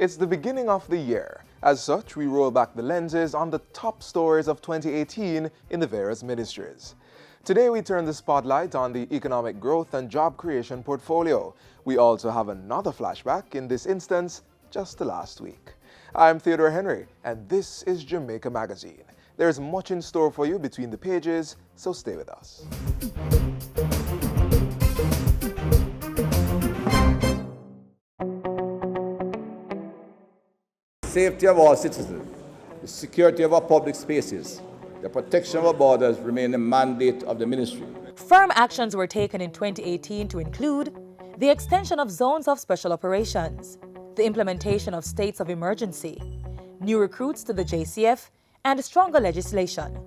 It's the beginning of the year. As such, we roll back the lenses on the top stories of 2018 in the various ministries. Today, we turn the spotlight on the economic growth and job creation portfolio. We also have another flashback, in this instance, just to last week. I'm Theodore Henry, and this is Jamaica Magazine. There's much in store for you between the pages, so stay with us. Safety of our citizens, the security of our public spaces, the protection of our borders remain the mandate of the ministry. Firm actions were taken in 2018 to include the extension of zones of special operations, the implementation of states of emergency, new recruits to the JCF, and stronger legislation.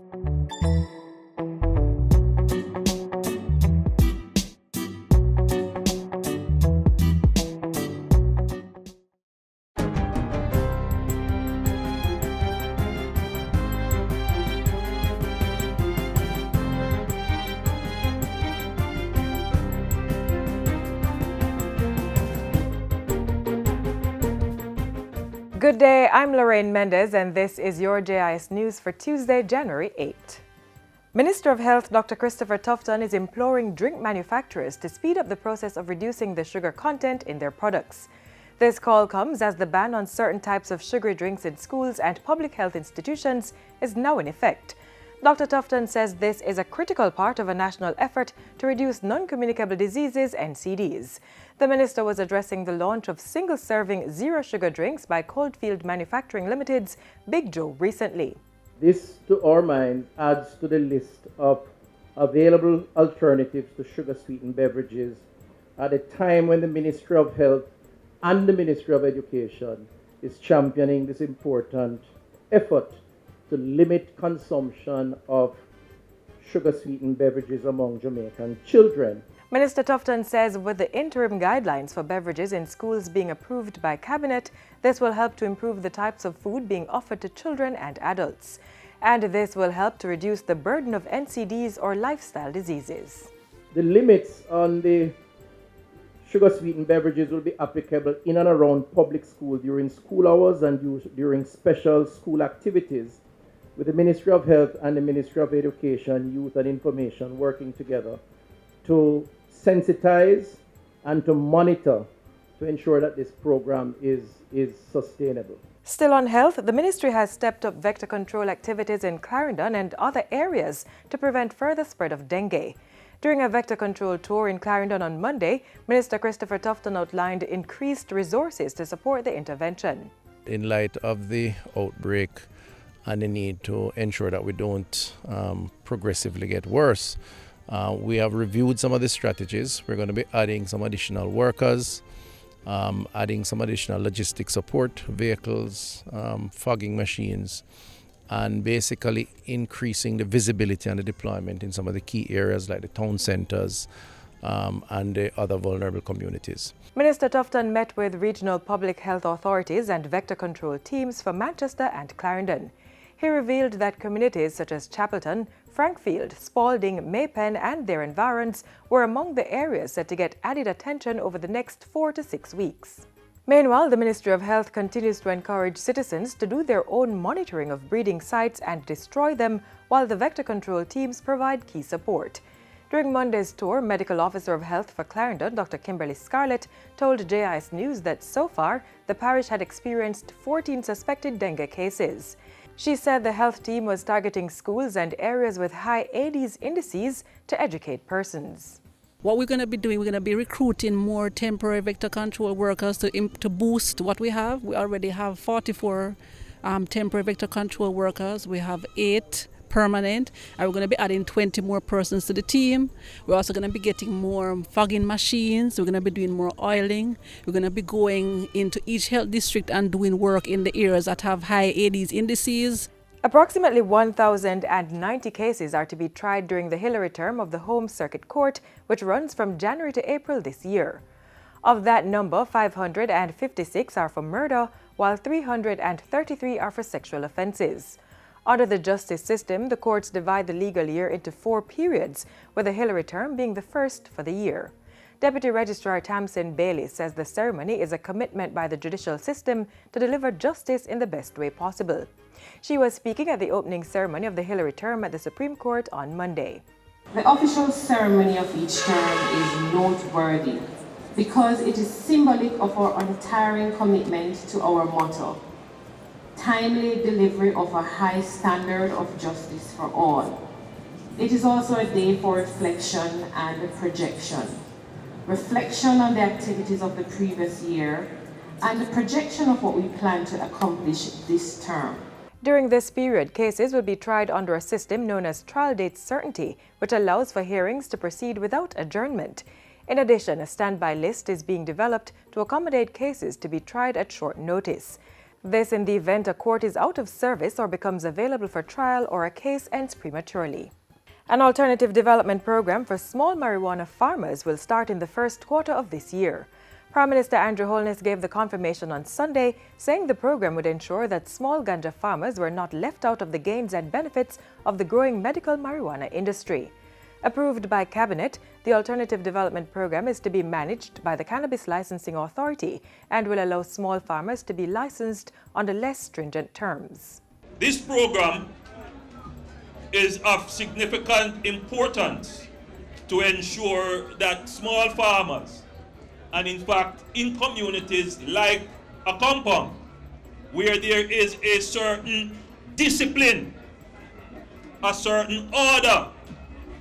Good day, I'm Lorraine Mendez, and this is your JIS News for Tuesday, January 8. Minister of Health Dr. Christopher Tufton is imploring drink manufacturers to speed up the process of reducing the sugar content in their products. This call comes as the ban on certain types of sugary drinks in schools and public health institutions is now in effect. Dr. Tufton says this is a critical part of a national effort to reduce non-communicable diseases, NCDs. The minister was addressing the launch of single-serving zero-sugar drinks by Coldfield Manufacturing Limited's Big Joe recently. This, to our mind, adds to the list of available alternatives to sugar-sweetened beverages at a time when the Ministry of Health and the Ministry of Education is championing this important effort to limit consumption of sugar-sweetened beverages among Jamaican children. Minister Tufton says with the interim guidelines for beverages in schools being approved by Cabinet, this will help to improve the types of food being offered to children and adults. And this will help to reduce the burden of NCDs or lifestyle diseases. The limits on the sugar-sweetened beverages will be applicable in and around public school during school hours and during special school activities, with the Ministry of Health and the Ministry of Education, Youth and Information working together to sensitize and to monitor to ensure that this program is sustainable. Still on health, the ministry has stepped up vector control activities in Clarendon and other areas to prevent further spread of dengue. During a vector control tour in Clarendon on Monday, Minister Christopher Tufton outlined increased resources to support the intervention. In light of the outbreak and the need to ensure that we don't progressively get worse, we have reviewed some of the strategies. We're going to be adding some additional workers, adding some additional logistic support vehicles, fogging machines, and basically increasing the visibility and the deployment in some of the key areas like the town centers and the other vulnerable communities. Minister Tufton met with regional public health authorities and vector control teams for Manchester and Clarendon. He revealed that communities such as Chapelton, Frankfield, Spalding, Maypen and their environs were among the areas set to get added attention over the next 4 to 6 weeks. Meanwhile, the Ministry of Health continues to encourage citizens to do their own monitoring of breeding sites and destroy them, while the vector control teams provide key support. During Monday's tour, Medical Officer of Health for Clarendon, Dr. Kimberly Scarlett, told JIS News that so far the parish had experienced 14 suspected dengue cases. She said the health team was targeting schools and areas with high Aedes indices to educate persons. What we're going to be doing, we're going to be recruiting more temporary vector control workers to boost what we have. We already have 44 temporary vector control workers. We have 8 permanent, and we're going to be adding 20 more persons to the team. We're also going to be getting more fogging machines. We're going to be doing more oiling. We're going to be going into each health district and doing work in the areas that have high Aedes indices. Approximately 1,090 cases are to be tried during the Hillary term of the Home Circuit Court, which runs from January to April this year. Of that number, 556 are for murder, while 333 are for sexual offenses. Under the justice system, the courts divide the legal year into 4 periods, with the Hillary term being the first for the year. Deputy Registrar Tamsin Bailey says the ceremony is a commitment by the judicial system to deliver justice in the best way possible. She was speaking at the opening ceremony of the Hillary term at the Supreme Court on Monday. The official ceremony of each term is noteworthy because it is symbolic of our untiring commitment to our motto, timely delivery of a high standard of justice for all. It is also a day for reflection and projection. Reflection on the activities of the previous year and the projection of what we plan to accomplish this term. During this period, cases will be tried under a system known as trial date certainty, which allows for hearings to proceed without adjournment. In addition, a standby list is being developed to accommodate cases to be tried at short notice. This in the event a court is out of service or becomes available for trial or a case ends prematurely. An alternative development program for small marijuana farmers will start in the first quarter of this year. Prime Minister Andrew Holness gave the confirmation on Sunday, saying the program would ensure that small ganja farmers were not left out of the gains and benefits of the growing medical marijuana industry. Approved by Cabinet, the Alternative Development Program is to be managed by the Cannabis Licensing Authority and will allow small farmers to be licensed under less stringent terms. This program is of significant importance to ensure that small farmers, and in fact in communities like a compound where there is a certain discipline, a certain order,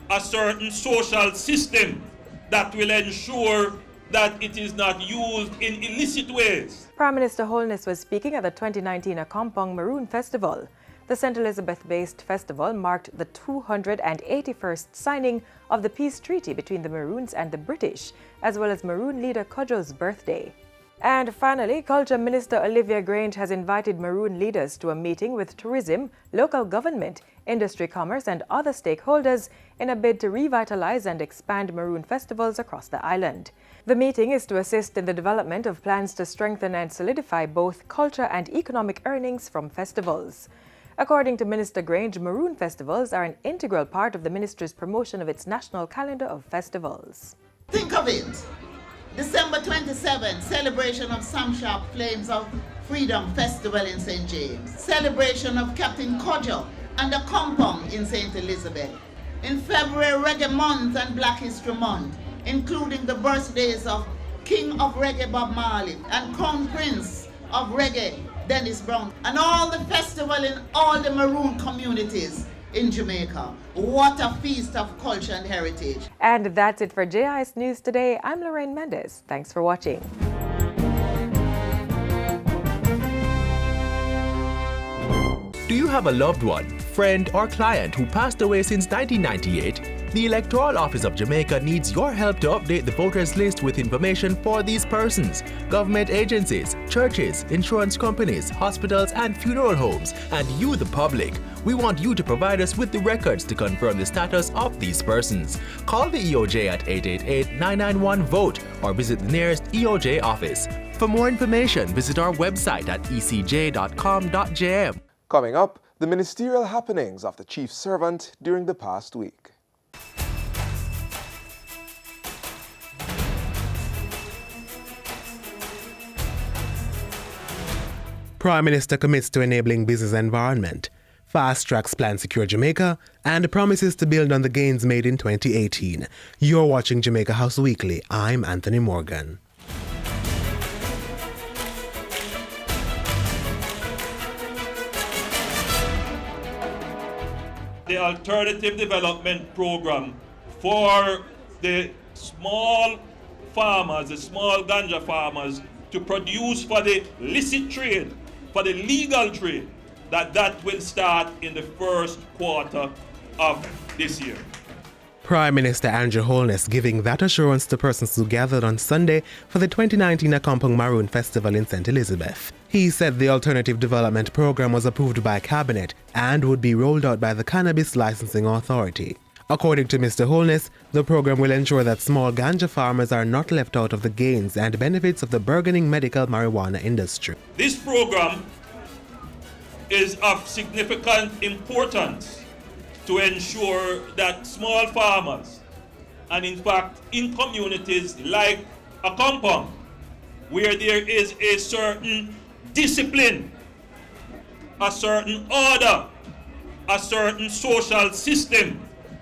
a certain social system that will ensure that it is not used in illicit ways. Prime Minister Holness was speaking at the 2019 Akampong Maroon Festival. The St. Elizabeth-based festival marked the 281st signing of the peace treaty between the Maroons and the British, as well as Maroon leader Cudjoe's birthday. And finally, Culture Minister Olivia Grange has invited Maroon leaders to a meeting with tourism, local government, industry, commerce and other stakeholders in a bid to revitalize and expand Maroon festivals across the island. The meeting is to assist in the development of plans to strengthen and solidify both culture and economic earnings from festivals. According to Minister Grange, Maroon festivals are an integral part of the ministry's promotion of its national calendar of festivals. Think of it! December 27th, celebration of Samshop Flames of Freedom Festival in St. James. Celebration of Captain Cudjoe and the Compound in St. Elizabeth. In February, Reggae Month and Black History Month, including the birthdays of King of Reggae Bob Marley and Crown Prince of Reggae Dennis Brown, and all the festival in all the Maroon communities in Jamaica. What a feast of culture and heritage. And that's it for JIS News today. I'm Lorraine Mendez. Thanks for watching. Do you have a loved one, friend, or client who passed away since 1998? The Electoral Office of Jamaica needs your help to update the voters list with information for these persons, government agencies, churches, insurance companies, hospitals, and funeral homes, and you, the public. We want you to provide us with the records to confirm the status of these persons. Call the EOJ at 888-991-VOTE or visit the nearest EOJ office. For more information, visit our website at ecj.com.jm. Coming up, the ministerial happenings of the chief servant during the past week. Prime Minister commits to enabling business environment, fast-tracks Plan Secure Jamaica, and promises to build on the gains made in 2018. You're watching Jamaica House Weekly. I'm Anthony Morgan. The Alternative Development Program for the small farmers, the small ganja farmers, to produce for the licit trade, for the legal trade, that will start in the first quarter of this year. Prime Minister Andrew Holness giving that assurance to persons who gathered on Sunday for the 2019 Akampong Maroon Festival in St. Elizabeth. He said the Alternative Development Program was approved by Cabinet and would be rolled out by the Cannabis Licensing Authority. According to Mr. Holness, the program will ensure that small ganja farmers are not left out of the gains and benefits of the burgeoning medical marijuana industry. This program is of significant importance to ensure that small farmers, And in fact, in communities like a compound, where there is a certain discipline, a certain order, a certain social system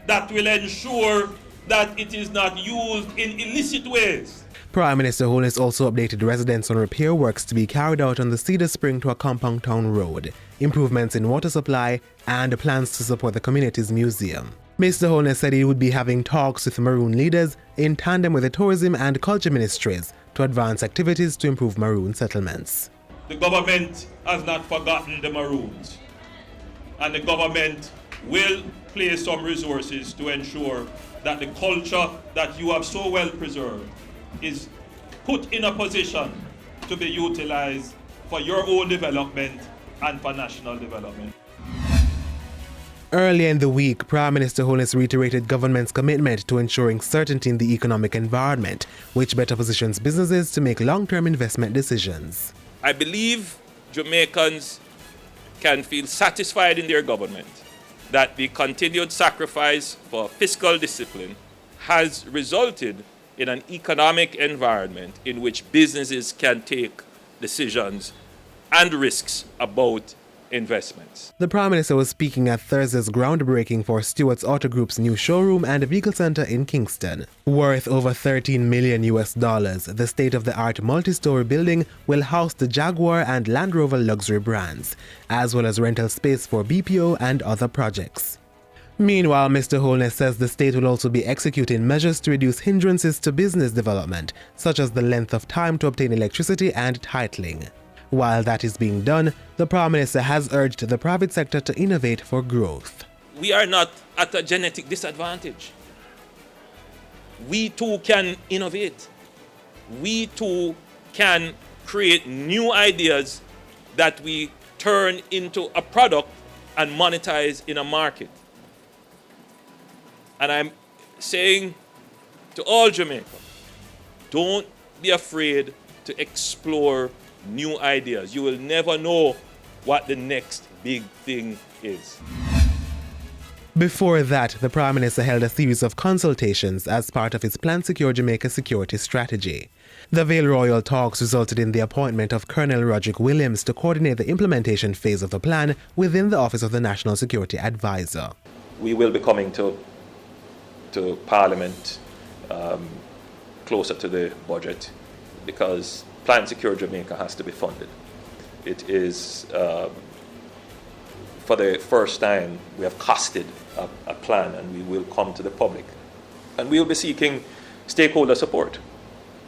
that will ensure that it is not used in illicit ways. Prime Minister Holness also updated residents on repair works to be carried out on the Cedar Spring to a Compound Town Road, improvements in water supply, and plans to support the community's museum. Mr. Holness said he would be having talks with Maroon leaders in tandem with the tourism and culture ministries to advance activities to improve Maroon settlements. The government has not forgotten the Maroons, and the government will place some resources to ensure that the culture that you have so well preserved is put in a position to be utilized for your own development and for national development. Earlier in the week, Prime Minister Holness reiterated government's commitment to ensuring certainty in the economic environment, which better positions businesses to make long-term investment decisions. I believe Jamaicans can feel satisfied in their government that the continued sacrifice for fiscal discipline has resulted in an economic environment in which businesses can take decisions and risks about investments. The Prime Minister was speaking at Thursday's groundbreaking for Stewart's Auto Group's new showroom and vehicle center in Kingston. Worth over $13 million, the state-of-the-art multi-story building will house the Jaguar and Land Rover luxury brands, as well as rental space for BPO and other projects. Meanwhile, Mr. Holness says the state will also be executing measures to reduce hindrances to business development, such as the length of time to obtain electricity and titling. While that is being done, the Prime Minister has urged the private sector to innovate for growth. We are not at a genetic disadvantage. We too can innovate. We too can create new ideas that we turn into a product and monetize in a market. And I'm saying to all Jamaica, don't be afraid to explore new ideas. You will never know what the next big thing is. Before that, the Prime Minister held a series of consultations as part of his Plan Secure Jamaica security strategy. The Vale Royal talks resulted in the appointment of Colonel Roderick Williams to coordinate the implementation phase of the plan within the Office of the National Security Advisor. We will be coming to Parliament closer to the budget because Plan Secure Jamaica has to be funded. It is, for the first time, we have costed a plan and we will come to the public. And we will be seeking stakeholder support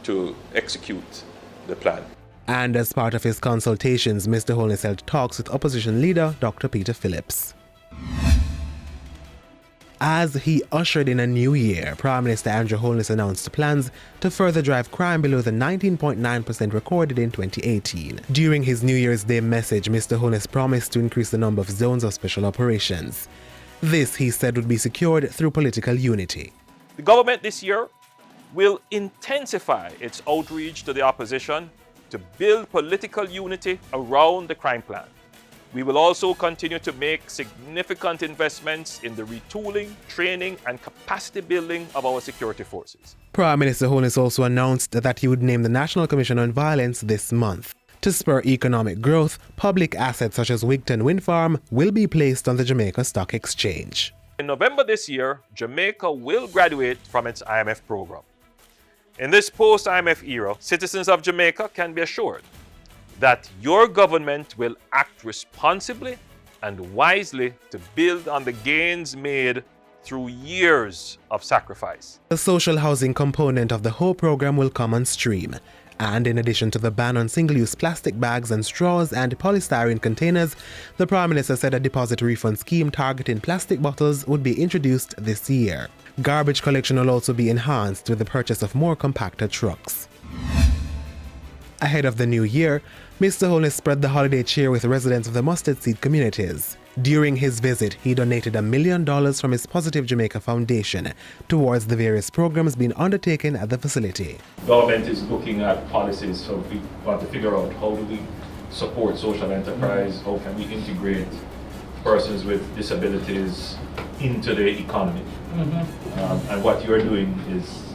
to execute the plan. And as part of his consultations, Mr. Holness held talks with opposition leader Dr. Peter Phillips. As he ushered in a new year, Prime Minister Andrew Holness announced plans to further drive crime below the 19.9% recorded in 2018. During his New Year's Day message, Mr. Holness promised to increase the number of zones of special operations. This, he said, would be secured through political unity. The government this year will intensify its outreach to the opposition to build political unity around the crime plan. We will also continue to make significant investments in the retooling, training, and capacity building of our security forces. Prime Minister Holness also announced that he would name the National Commission on Violence this month. To spur economic growth, public assets such as Wigton Wind Farm will be placed on the Jamaica Stock Exchange. In November this year, Jamaica will graduate from its IMF program. In this post-IMF era, citizens of Jamaica can be assured that your government will act responsibly and wisely to build on the gains made through years of sacrifice. The social housing component of the whole program will come on stream. And in addition to the ban on single-use plastic bags and straws and polystyrene containers, the Prime Minister said a deposit refund scheme targeting plastic bottles would be introduced this year. Garbage collection will also be enhanced with the purchase of more compactor trucks. Ahead of the new year, Mr. Holness spread the holiday cheer with residents of the mustard seed communities. During his visit, he donated $1 million from his Positive Jamaica Foundation towards the various programs being undertaken at the facility. Government is looking at policies, so we want to figure out how do we support social enterprise, how can we integrate persons with disabilities into the economy. And what you're doing is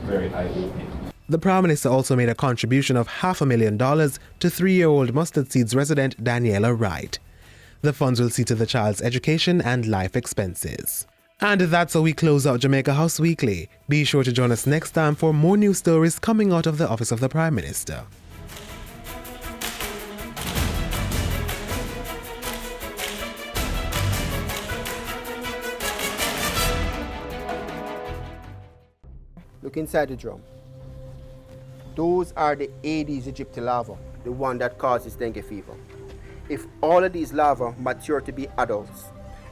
very eye-opening. The Prime Minister also made a contribution of $500,000 to 3-year-old Mustard Seeds resident Daniela Wright. The funds will see to the child's education and life expenses. And that's how we close out Jamaica House Weekly. Be sure to join us next time for more news stories coming out of the Office of the Prime Minister. Look inside the drum. Those are the Aedes aegypti larvae, the one that causes dengue fever. If all of these larvae mature to be adults,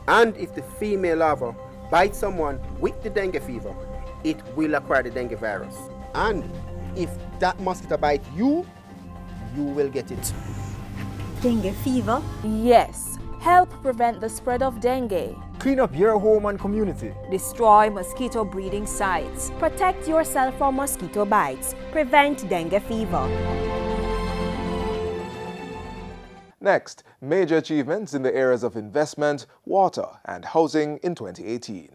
and if the female larva bites someone with the dengue fever, it will acquire the dengue virus. And if that mosquito bites you, you will get it. Dengue fever? Yes. Help prevent the spread of dengue. Clean up your home and community. Destroy mosquito breeding sites. Protect yourself from mosquito bites. Prevent dengue fever. Next, major achievements in the areas of investment, water, and housing in 2018.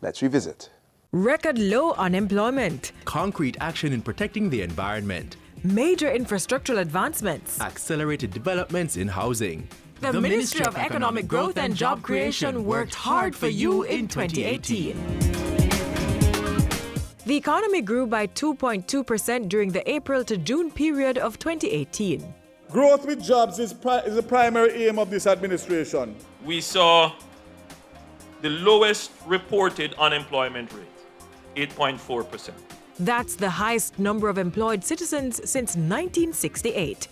Let's revisit. Record low unemployment. Concrete action in protecting the environment. Major infrastructural advancements. Accelerated developments in housing. The Ministry of Economic Growth and Job Creation worked hard for you in 2018. The economy grew by 2.2% during the April to June period of 2018. Growth with jobs is the primary aim of this administration. We saw the lowest reported unemployment rate, 8.4%. That's the highest number of employed citizens since 1968.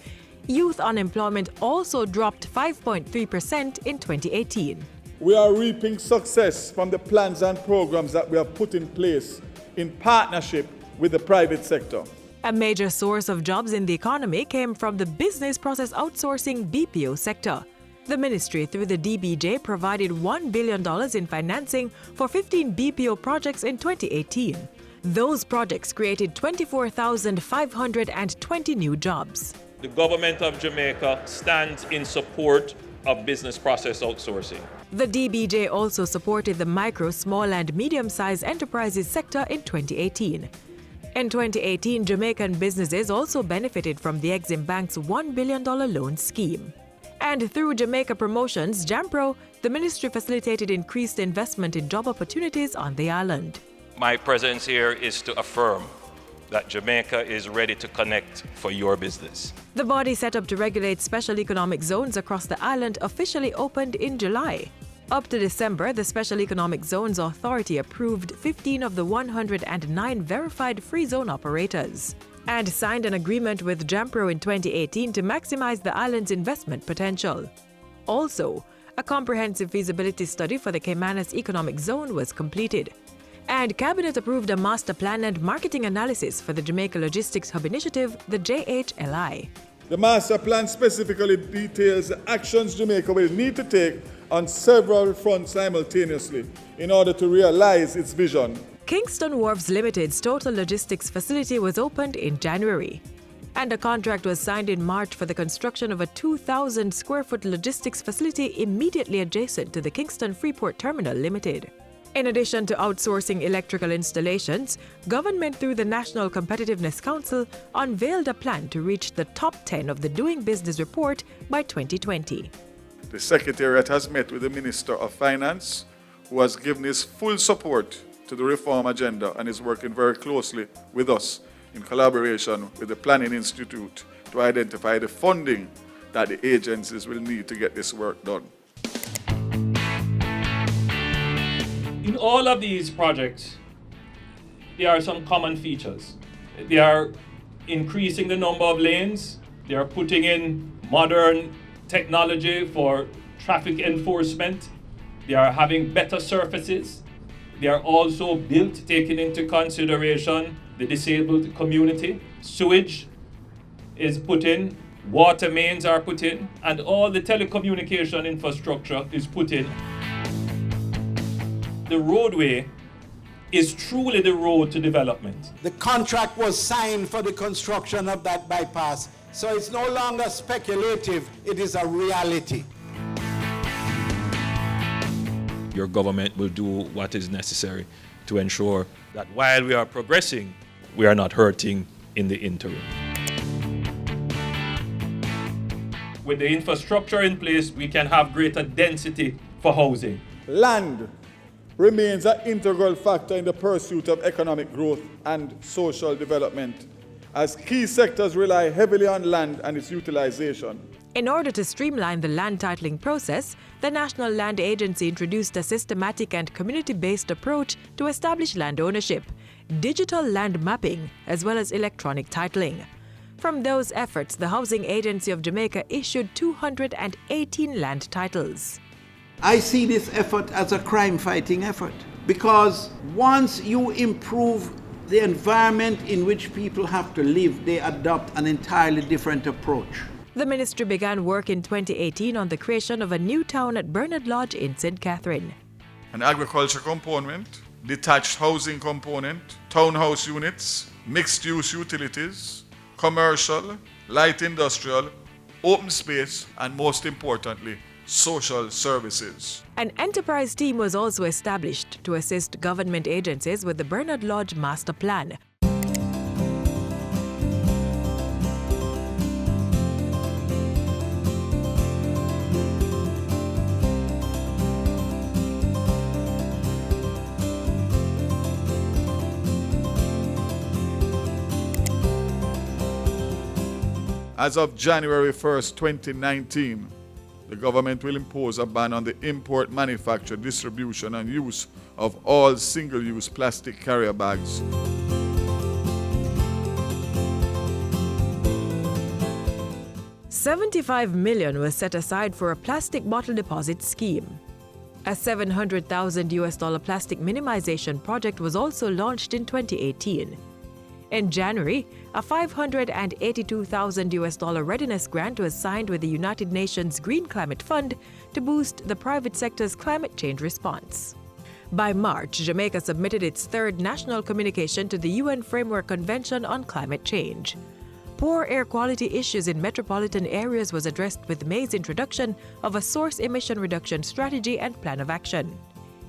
Youth unemployment also dropped 5.3% in 2018. We are reaping success from the plans and programs that we have put in place in partnership with the private sector. A major source of jobs in the economy came from the business process outsourcing BPO sector. The ministry, through the DBJ, provided $1 billion in financing for 15 BPO projects in 2018. Those projects created 24,520 new jobs. The government of Jamaica stands in support of business process outsourcing. The DBJ also supported the micro, small and medium-sized enterprises sector in 2018. In 2018, Jamaican businesses also benefited from the Exim Bank's $1 billion loan scheme. And through Jamaica Promotions, JAMPRO, the ministry facilitated increased investment in job opportunities on the island. My presence here is to affirm that Jamaica is ready to connect for your business. The body set up to regulate special economic zones across the island officially opened in July. Up to December, the Special Economic Zones Authority approved 15 of the 109 verified free zone operators and signed an agreement with JAMPRO in 2018 to maximize the island's investment potential. Also, a comprehensive feasibility study for the Caymanas Economic Zone was completed. And Cabinet approved a master plan and marketing analysis for the Jamaica Logistics Hub Initiative, the JHLI. The master plan specifically details the actions Jamaica will need to take on several fronts simultaneously in order to realize its vision. Kingston Wharves Limited's total logistics facility was opened in January, and a contract was signed in March for the construction of a 2,000 square foot logistics facility immediately adjacent to the Kingston Freeport Terminal Limited. In addition to outsourcing electrical installations, government through the National Competitiveness Council unveiled a plan to reach the top 10 of the Doing Business report by 2020. The Secretariat has met with the Minister of Finance, who has given his full support to the reform agenda and is working very closely with us in collaboration with the Planning Institute to identify the funding that the agencies will need to get this work done. In all of these projects, there are some common features. They are increasing the number of lanes. They are putting in modern technology for traffic enforcement. They are having better surfaces. They are also built taking into consideration the disabled community. Sewage is put in, water mains are put in, and all the telecommunication infrastructure is put in. The roadway is truly the road to development. The contract was signed for the construction of that bypass, so it's no longer speculative, it is a reality. your government will do what is necessary to ensure that while we are progressing, we are not hurting in the interim. With the infrastructure in place, we can have greater density for housing. Land remains an integral factor in the pursuit of economic growth and social development, as key sectors rely heavily on land and its utilization. In order to streamline the land titling process, the National Land Agency introduced a systematic and community-based approach to establish land ownership, digital land mapping, as well as electronic titling. From those efforts, the Housing Agency of Jamaica issued 218 land titles. I see this effort as a crime-fighting effort because once you improve the environment in which people have to live, they adopt an entirely different approach. The ministry began work in 2018 on the creation of a new town at Bernard Lodge in St. Catherine. An agriculture component, detached housing component, townhouse units, mixed-use utilities, commercial, light industrial, open space, and most importantly, social services. An enterprise team was also established to assist government agencies with the Bernard Lodge Master Plan. As of January 1st, 2019, the government will impose a ban on the import, manufacture, distribution, and use of all single-use plastic carrier bags. $75 million was set aside for a plastic bottle deposit scheme. A $700,000 plastic minimization project was also launched in 2018. In January, a $582,000 readiness grant was signed with the United Nations Green Climate Fund to boost the private sector's climate change response. By March, Jamaica submitted its third national communication to the UN Framework Convention on Climate Change. Poor air quality issues in metropolitan areas was addressed with May's introduction of a source emission reduction strategy and plan of action.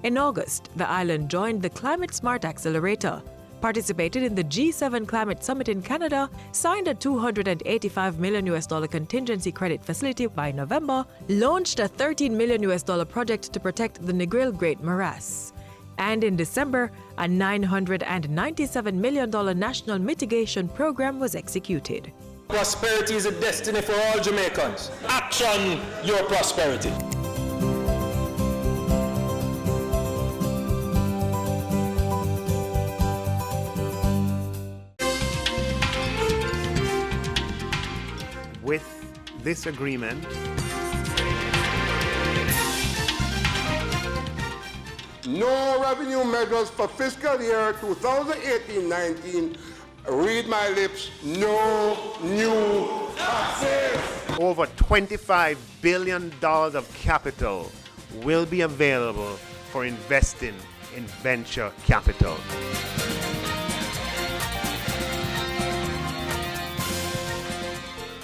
In August, the island joined the Climate Smart Accelerator, participated in the G7 Climate Summit in Canada, signed a $285 million contingency credit facility by November, launched a $13 million project to protect the Negril Great Morass, and in December, a $997 million national mitigation program was executed. Prosperity is a destiny for all Jamaicans. Action your prosperity. With this agreement, no revenue measures for fiscal year 2018-19. Read my lips, no new taxes. over $25 billion of capital will be available for investing in venture capital.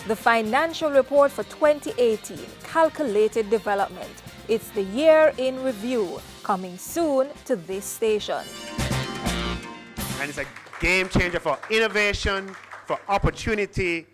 The financial report for 2018, Calculated Development. It's the year in review, coming soon to this station. And it's a game changer for innovation, for opportunity,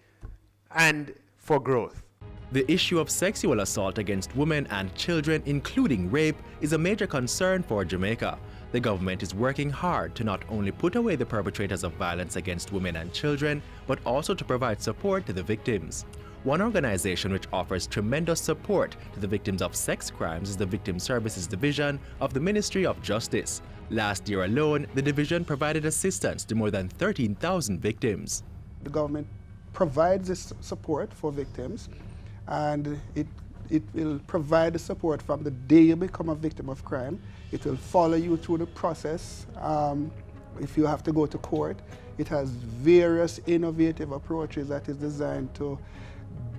and for growth. The issue of sexual assault against women and children, including rape, is a major concern for Jamaica. The government is working hard to not only put away the perpetrators of violence against women and children, but also to provide support to the victims. One organization which offers tremendous support to the victims of sex crimes is the Victim Services Division of the Ministry of Justice. Last year alone, the division provided assistance to more than 13,000 victims. The government provides this support for victims, and it will provide the support from the day you become a victim of crime. It will follow you through the process. If you have to go to court, it has various innovative approaches that is designed to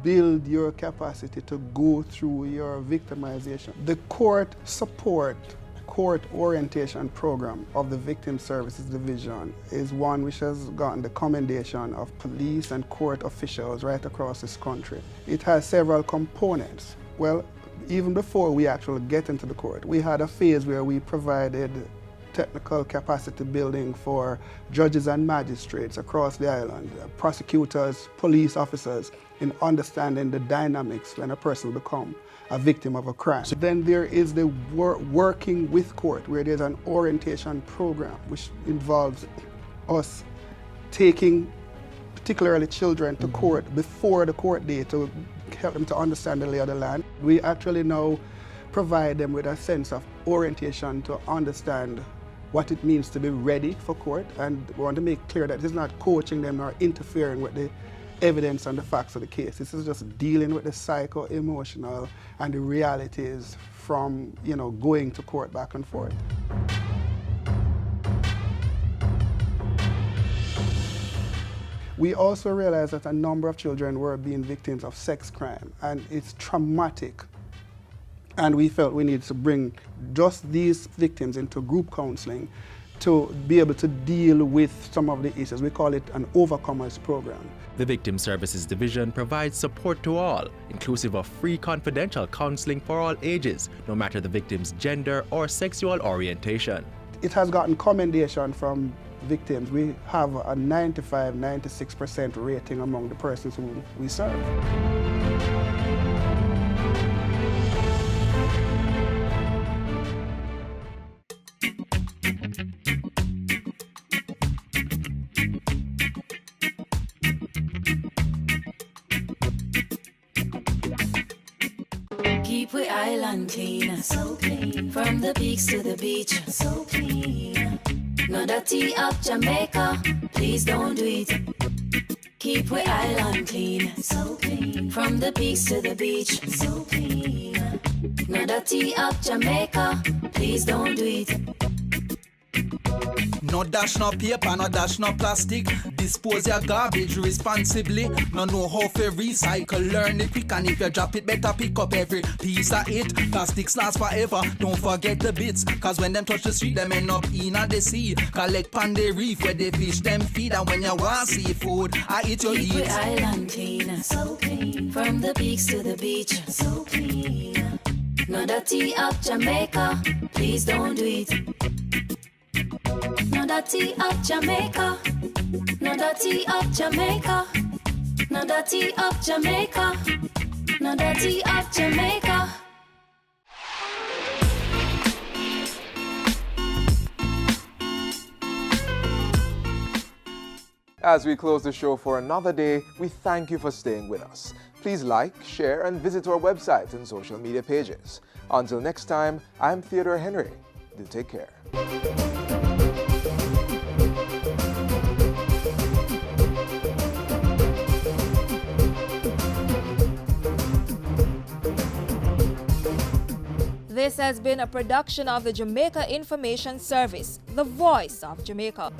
build your capacity to go through your victimization. The court support, court orientation program of the Victim Services Division is one which has gotten the commendation of police and court officials right across this country. It has several components. Well, even before we actually get into the court, we had a phase where we provided technical capacity building for judges and magistrates across the island, prosecutors, police officers, in understanding the dynamics when a person becomes a victim of a crime. So then there is the working with court, where there's an orientation program which involves us taking particularly children to court before the court day to help them to understand the lay of the land. We actually now provide them with a sense of orientation to understand what it means to be ready for court, and we want to make clear that this is not coaching them or interfering with the evidence and the facts of the case. This is just dealing with the psycho-emotional and the realities from, going to court back and forth. We also realized that a number of children were being victims of sex crime, and it's traumatic. And we felt we needed to bring just these victims into group counseling to be able to deal with some of the issues. We call it an overcomers program. The Victim Services Division provides support to all, inclusive of free confidential counseling for all ages, no matter the victim's gender or sexual orientation. It has gotten commendation from victims. We have a 95-96% rating among the persons who we serve. Keep we island clean, so clean. From the peaks to the beach, so clean. No dirty up Jamaica, please don't do it. Keep we island clean, so clean. From the peaks to the beach, so clean. No dirty up Jamaica, please don't do it. No dash no paper, no dash no plastic. Dispose your garbage responsibly. No know how to recycle, learn it quick. And if you drop it, better pick up every piece of it. Plastics last forever, don't forget the bits. Cause when them touch the street, them end up in the sea. Collect pan the reef where they fish them feed. And when you want seafood, I eat your Keep eat. we island clean, so clean. From the peaks to the beach, so clean. No dirty up Jamaica, please don't do it. No dirty up Jamaica, no dirty up Jamaica, no dirty up Jamaica, no dirty up Jamaica. As we close the show for another day, we thank you for staying with us. Please like, share, and visit our website and social media pages. Until next time, I'm Theodore Henry. Do take care. This has been a production of the Jamaica Information Service, the voice of Jamaica.